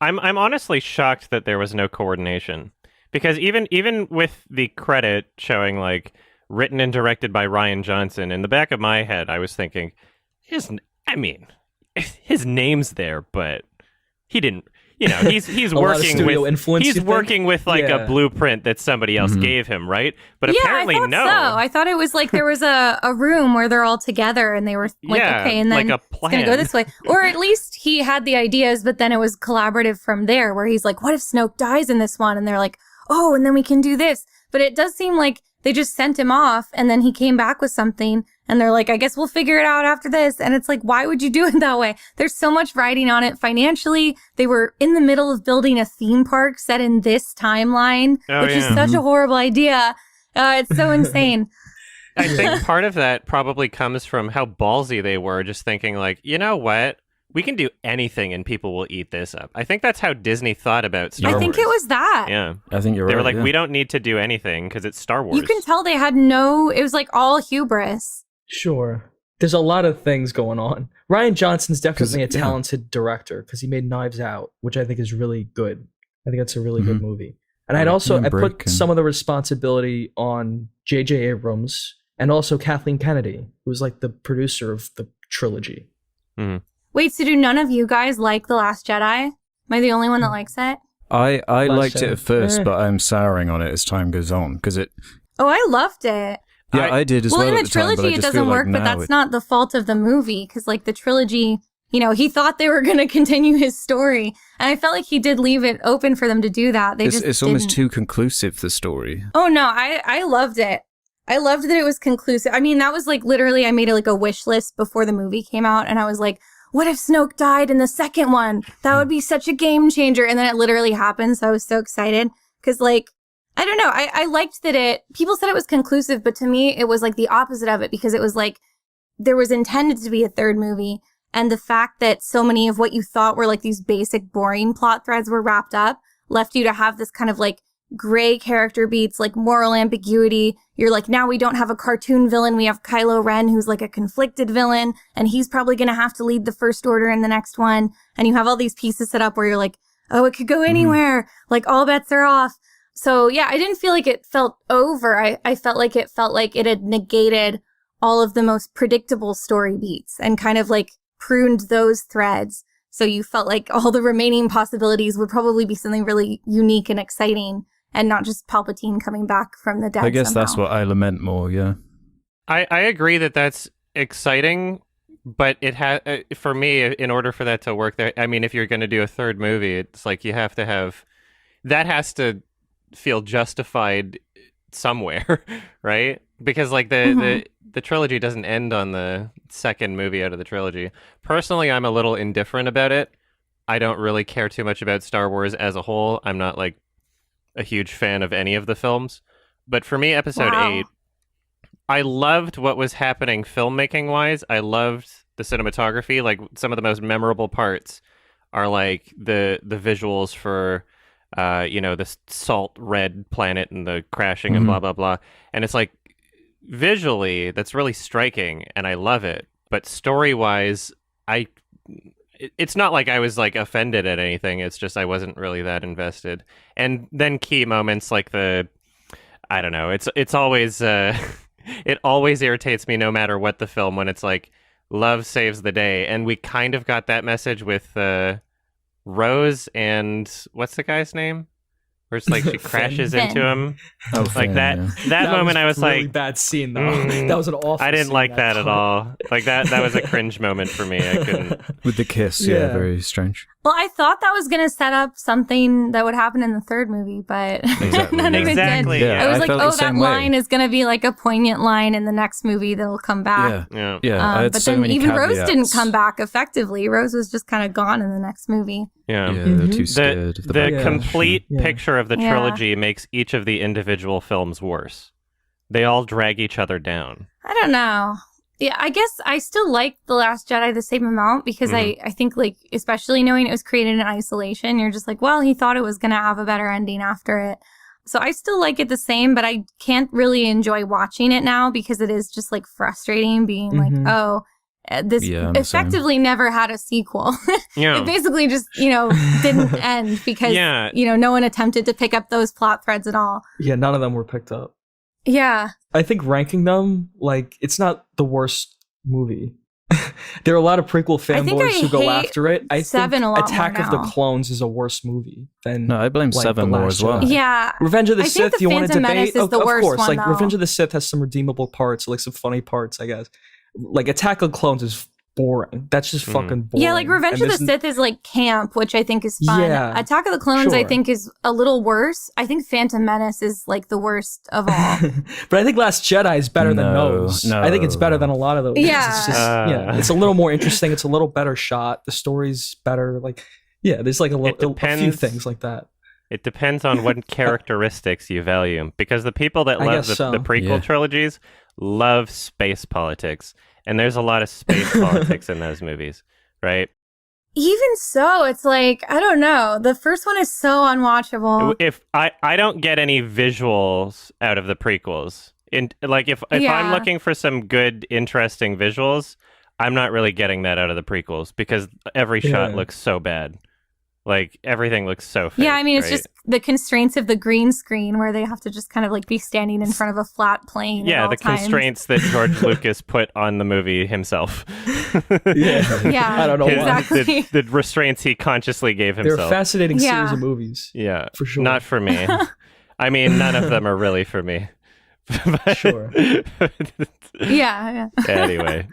I'm honestly shocked that there was no coordination because even with the credit showing like written and directed by Ryan Johnson, in the back of my head I was thinking his I mean his name's there, but he didn't. He's working with working with like a blueprint that somebody else gave him, right? But apparently I thought no. So. I thought it was like there was a room where they're all together and they were like, okay, and then like a plan. It's gonna go this way. Or at least he had the ideas, but then it was collaborative from there where he's like, what if Snoke dies in this one? And they're like, oh, and then we can do this. But it does seem like they just sent him off and then he came back with something and they're like, I guess we'll figure it out after this. And it's like, why would you do it that way? There's so much riding on it financially. They were in the middle of building a theme park set in this timeline, which is such a horrible idea. It's so insane. I think part of that probably comes from how ballsy they were, just thinking like, you know what? We can do anything and people will eat this up. I think that's how Disney thought about Star Wars. I think it was that. Yeah. I think you're right. They were like, we don't need to do anything because it's Star Wars. You can tell they had it was like all hubris. Sure. There's a lot of things going on. Ryan Johnson's definitely a talented director because he made Knives Out, which I think is really good. I think that's a really good movie. And I put some of the responsibility on J.J. Abrams and also Kathleen Kennedy, who was like the producer of the trilogy. Mm-hmm. Wait, so do none of you guys like The Last Jedi? Am I the only one that likes it? I liked it at first, but I'm souring on it as time goes on because it. Oh, I loved it. Yeah, I did as well. Well, in the trilogy, it doesn't work, but that's not the fault of the movie because, like, the trilogy, he thought they were going to continue his story, and I felt like he did leave it open for them to do that. It's almost too conclusive, the story. Oh no, I loved it. I loved that it was conclusive. I mean, that was like literally, I made a wish list before the movie came out, and I was like, what if Snoke died in the second one? That would be such a game changer. And then it literally happened. So I was so excited because, like, I don't know. I liked that people said it was conclusive, but to me, it was like the opposite of it because it was like there was intended to be a third movie. And the fact that so many of what you thought were like these basic boring plot threads were wrapped up left you to have this kind of like gray character beats, like moral ambiguity. You're like, now we don't have a cartoon villain. We have Kylo Ren, who's like a conflicted villain, and he's probably going to have to lead the First Order in the next one. And you have all these pieces set up where you're like, oh, it could go anywhere. Like all bets are off. So yeah, I didn't feel like it felt over. I felt like it had negated all of the most predictable story beats and kind of like pruned those threads. So you felt like all the remaining possibilities would probably be something really unique and exciting and not just Palpatine coming back from the dead. I guess somehow. that's what I lament more, yeah. I agree that that's exciting, but it has for me, in order for that to work, I mean, if you're going to do a third movie, it's like you have to have that has to feel justified somewhere, right? Because like the trilogy doesn't end on the second movie out of the trilogy. Personally, I'm a little indifferent about it. I don't really care too much about Star Wars as a whole. I'm not like a huge fan of any of the films. But for me, episode 8, I loved what was happening filmmaking wise. I loved the cinematography. Like some of the most memorable parts are like the visuals for the salt red planet and the crashing and blah blah blah. And it's like visually that's really striking and I love it. But story wise, it's not like I was like offended at anything. It's just I wasn't really that invested. And then key moments like I don't know. It's always it always irritates me no matter what the film when it's like love saves the day. And we kind of got that message with Rose and what's the guy's name? Where it's like she crashes into him. Oh, like Finn, that. yeah. That moment I was really like, bad scene though. That was an awful. I didn't scene, like that at all. Like that was a cringe moment for me. I couldn't. With the kiss, yeah, very strange. Well, I thought that was going to set up something that would happen in the third movie, but none of it did. Yeah, I was like, felt the that same way. line is going to be like a poignant line in the next movie that'll come back. Yeah. I had But so then many even Rose caveats. didn't come back effectively. Rose was just kind of gone in the next movie. Yeah. Yeah, they're too scared. of The backlash. complete Yeah. picture of the Yeah. trilogy makes each of the individual films worse. They all drag each other down. I don't know. Yeah, I guess I still like The Last Jedi the same amount because I think, like, especially knowing it was created in isolation, you're just like, well, he thought it was going to have a better ending after it. So I still like it the same, but I can't really enjoy watching it now because it is just, like, frustrating being like, oh, this effectively never had a sequel. Yeah. It basically just, didn't end because, no one attempted to pick up those plot threads at all. Yeah, none of them were picked up. Yeah. I think ranking them, it's not the worst movie. There are a lot of prequel fanboys who go after it. I think Attack of the Clones is a worse movie than. No, I blame 7 more as well. Yeah, Revenge of the Sith. You want to debate? Of course, one, Revenge of the Sith has some redeemable parts, some funny parts, I guess. Attack of the Clones is boring. That's just fucking boring. Yeah, Revenge of the Sith is camp, which I think is fun. Yeah, Attack of the Clones I think is a little worse. I think Phantom Menace is the worst of all. But I think Last Jedi is better than those. No. I think it's better than a lot of those. Yeah. It's just, it's a little more interesting. It's a little better shot. The story's better. There's a few things like that. It depends on what characteristics you value. Because the people that love the prequel trilogies love space politics. And there's a lot of space politics in those movies, right? Even so, it's I don't know. The first one is so unwatchable. If I don't get any visuals out of the prequels. If I'm looking for some good, interesting visuals, I'm not really getting that out of the prequels because every shot looks so bad. Everything looks so fake. Yeah, I mean, it's just the constraints of the green screen where they have to just kind of be standing in front of a flat plane. Yeah, at all times. Constraints that George Lucas put on the movie himself. Yeah, I don't know exactly. The restraints he consciously gave himself. They're a fascinating series of movies. Yeah, for sure. Not for me. I mean, none of them are really for me. Yeah. Anyway,